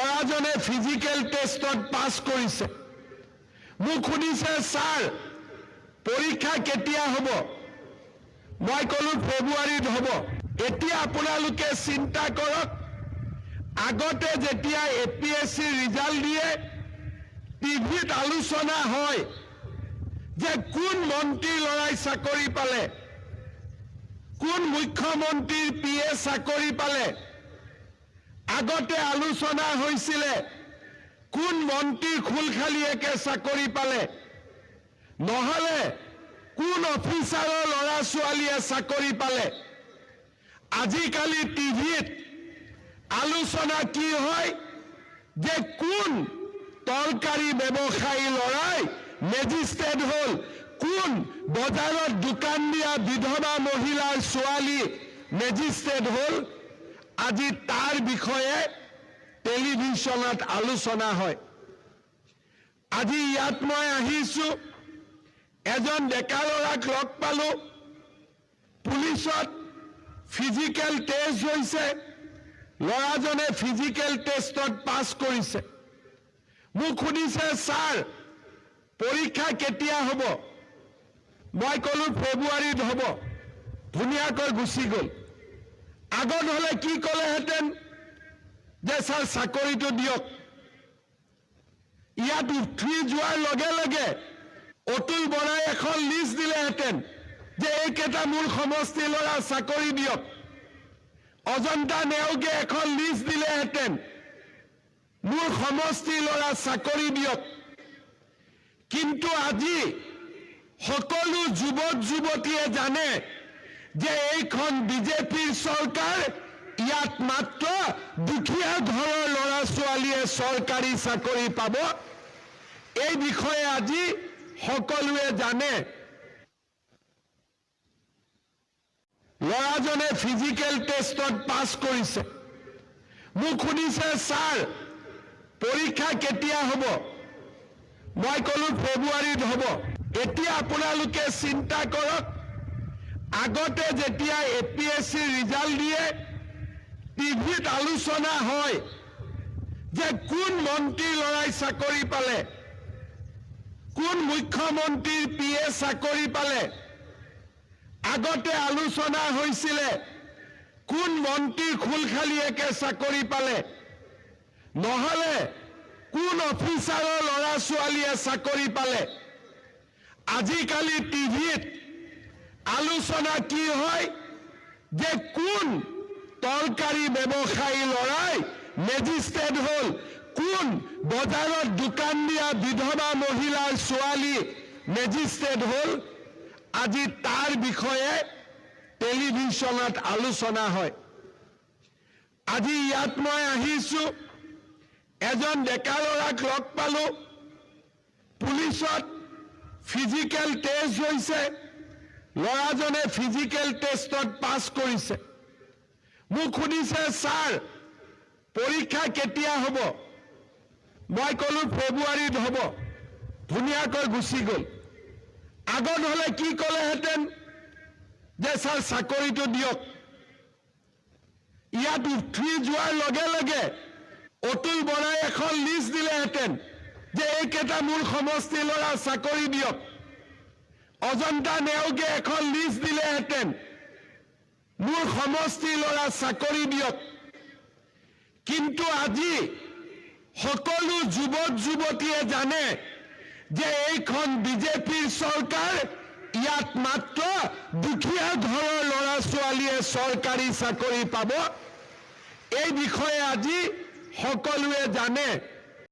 ল'ৰাজনে ফিজিকেল টেষ্টত পাছ কৰিছে। মোক সুধিছে, ছাৰ পৰীক্ষা কেতিয়া হ'ব? মই ক'লো ফেব্ৰুৱাৰীত হ'ব। এতিয়া আপোনালোকে চিন্তা কৰক, আগতে যেতিয়া APSC ৰিজাল্ট দিয়ে টিভিত আলোচনা হয় যে কোন মন্ত্ৰীৰ ল'ৰাই চাকৰি পালে, কোন মুখ্যমন্ত্ৰীৰ PA চাকৰি পালে। আগতে আলোচনা হৈছিলে কোন মন্ত্ৰীৰ খুলখালিয়েকে চাকৰি পালে, নহলে কোন অফিচাৰৰ ল'ৰা ছোৱালীয়ে চাকৰি পালে। আজিকালি টিভিত আলোচনা কি হয় যে কোন তৰকাৰী ব্যৱসায়ী ল'ৰাই মেজিষ্ট্ৰেট হ'ল, কোন বজাৰত দোকান দিয়া বিধৱা মহিলাৰ ছোৱালী মেজিষ্ট্ৰেট হ'ল। আজি তাৰ বিষয়ে টেলিভিশ্যনত আলোচনা হয়। আজি ইয়াত মই আহিছো, এজন ডেকা ল'ৰাক লগ পালো, পুলিচত ফিজিকেল টেষ্ট হৈছে, ল'ৰাজনে ফিজিকেল টেষ্টত পাছ কৰিছে। মোক সুধিছে, ছাৰ পৰীক্ষা কেতিয়া হ'ব? মই ক'লো ফেব্ৰুৱাৰীত হ'ব। ধুনীয়াকৈ গুচি গ'ল। আগত হ'লে কি ক'লেহেঁতেন যে ছাৰ চাকৰিটো দিয়ক। ইয়াত উঠি যোৱাৰ লগে লগে অতুল বৰাই এখন লিষ্ট দিলেহেঁতেন যে এইকেইটা মোৰ সমষ্টিৰ ল'ৰা চাকৰি দিয়ক। অজন্তা নেওগে এখন লিষ্ট দিলেহেঁতেন মোৰ সমষ্টিৰ ল'ৰা চাকৰি দিয়ক। কিন্তু আজি সকলো যুৱক যুৱতীয়ে জানে যে এইখন বিজেপিৰ চৰকাৰ, ইয়াত মাত্ৰ দুখীয়া ঘৰৰ ল'ৰা ছোৱালীয়ে চৰকাৰী চাকৰি পাব। এই বিষয়ে আজি সকলোৱে জানে। ল'ৰাজনে ফিজিকেল টেষ্টত পাছ কৰিছে। মোক সুধিছে, ছাৰ পৰীক্ষা কেতিয়া হ'ব? মই ক'লো ফেব্ৰুৱাৰীত হ'ব। এতিয়া আপোনালোকে চিন্তা কৰক, আগতে যেতিয়া APSC ৰিজাল্ট দিয়ে টিভিত আলোচনা হয় যে কোন মন্ত্ৰীৰ ল'ৰাই চাকৰি পালে, কোন মুখ্যমন্ত্ৰীৰ PA চাকৰি পালে। আগতে আলোচনা হৈছিলে কোন মন্ত্ৰীৰ খুলখালিয়েকে চাকৰি পালে, নহলে কোন অফিচাৰৰ ল'ৰা ছোৱালীয়ে চাকৰি পালে। আজিকালি টিভিত আলোচনা কি হয় যে কোন তৰকাৰী ব্যৱসায়ী ল'ৰাই মেজিষ্ট্ৰেট হ'ল, কোন বজাৰত দোকান দিয়া বিধৱা মহিলাৰ ছোৱালী মেজিষ্ট্ৰেট হ'ল। আজি তাৰ বিষয়ে টেলিভিশ্যনত আলোচনা হয়। আজি ইয়াত মই আহিছো, এজন ডেকা ল'ৰাক লগ পালো, পুলিচত ফিজিকেল টেষ্ট হৈছে, ল'ৰাজনে ফিজিকেল টেষ্টত পাছ কৰিছে। মোক সুধিছে, ছাৰ পৰীক্ষা কেতিয়া হ'ব? মই ক'লো ফেব্ৰুৱাৰীত হ'ব। ধুনীয়াকৈ গুচি গ'ল। আগত হ'লে কি ক'লেহেঁতেন যে ছাৰ চাকৰিটো দিয়ক। ইয়াত উঠি যোৱাৰ লগে লগে অতুল বৰাই এখন লিষ্ট দিলেহেঁতেন যে এইকেইটা মোৰ সমষ্টিৰ ল'ৰা চাকৰি দিয়ক। অজন্তা নেওগে এখন লিষ্ট দিলেহেঁতেন মোৰ সমষ্টিৰ ল'ৰা চাকৰি দিয়ক। কিন্তু আজি সকলো যুৱক যুৱতীয়ে জানে যে এইখন বিজেপিৰ চৰকাৰ, ইয়াত মাত্ৰ দুখীয়া ঘৰৰ ল'ৰা ছোৱালীয়ে চৰকাৰী চাকৰি পাব। এই বিষয়ে আজি সকলোৱে জানে।